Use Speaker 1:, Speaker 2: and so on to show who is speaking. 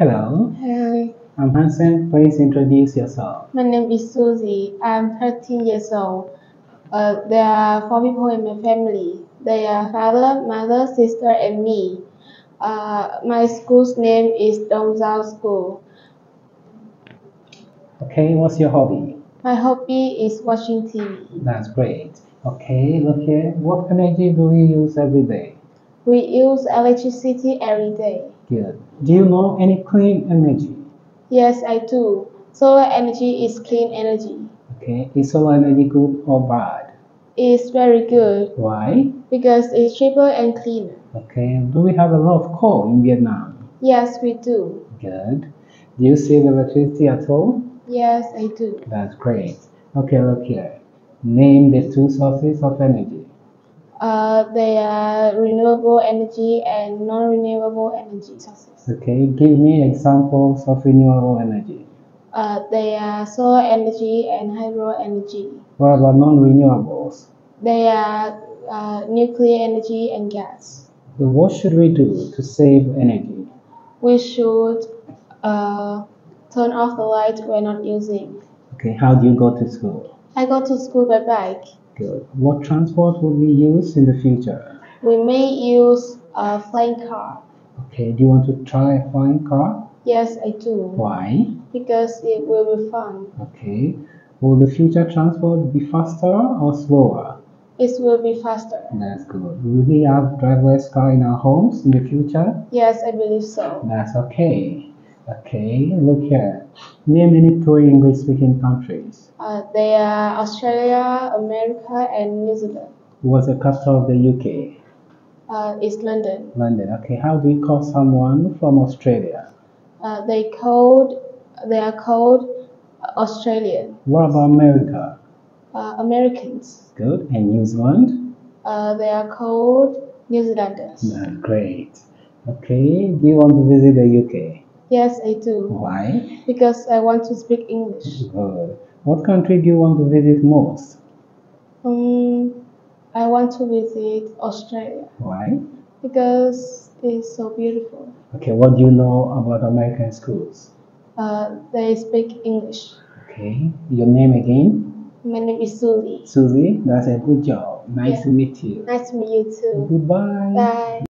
Speaker 1: Hello,
Speaker 2: Hi,
Speaker 1: I'm Hansen. Please introduce yourself.
Speaker 2: my name is Susie. I'm 13 years old. There are four people in my family. They are father, mother, sister, and me. My school's name is Dongzhao School.
Speaker 1: Okay, what's your hobby?
Speaker 2: My hobby is watching TV.
Speaker 1: That's great. Okay, look here. What energy do we use every day?
Speaker 2: We use electricity every day.
Speaker 1: Good. Do you know any clean energy?
Speaker 2: Yes, I do. Solar energy is clean energy.
Speaker 1: Okay, is solar energy good or bad?
Speaker 2: It's very good
Speaker 1: Why?
Speaker 2: because it's cheaper and cleaner.
Speaker 1: Okay, do we have a lot of coal in Vietnam?
Speaker 2: Yes, we do.
Speaker 1: Good. Do you save electricity at home?
Speaker 2: Yes, I do.
Speaker 1: That's great. Okay, look here. Name the two sources of energy.
Speaker 2: They are renewable energy and non-renewable energy sources.
Speaker 1: Okay, give me examples of renewable energy.
Speaker 2: They are solar energy and hydro energy.
Speaker 1: What about non-renewables?
Speaker 2: They are nuclear energy and gas.
Speaker 1: So what should we do to save energy?
Speaker 2: We should turn off the light we're not using.
Speaker 1: Okay, how do you go to school?
Speaker 2: I go to school by bike.
Speaker 1: Good. What transport will we use in the future?
Speaker 2: We may use a flying car.
Speaker 1: Okay, do you want to try a flying car?
Speaker 2: Yes, I do.
Speaker 1: Why?
Speaker 2: Because it will be fun.
Speaker 1: Okay. Will the future transport be faster or slower?
Speaker 2: It will be faster.
Speaker 1: That's good. Will we have driverless car in our homes in the future?
Speaker 2: Yes, I believe so.
Speaker 1: That's okay. Okay, look here. Name any three English speaking countries.
Speaker 2: They are Australia, America, and New Zealand.
Speaker 1: What's the capital of the UK?
Speaker 2: It's London.
Speaker 1: London. Okay, how do we call someone from Australia?
Speaker 2: They are called Australian.
Speaker 1: What about America?
Speaker 2: Americans.
Speaker 1: Good. And New Zealand?
Speaker 2: They are called New Zealanders.
Speaker 1: Great. Okay, do you want to visit the UK?
Speaker 2: Yes, I do.
Speaker 1: Why?
Speaker 2: Because I want to speak English.
Speaker 1: Good. What country do you want to visit most?
Speaker 2: I want to visit Australia
Speaker 1: Why?
Speaker 2: because it's so beautiful.
Speaker 1: Okay, what do you know about American schools?
Speaker 2: They speak English.
Speaker 1: Okay, your name again?
Speaker 2: My name is Susie.
Speaker 1: Susie, that's a good job. Nice to meet you.
Speaker 2: Nice to meet you too.
Speaker 1: Goodbye.
Speaker 2: Bye.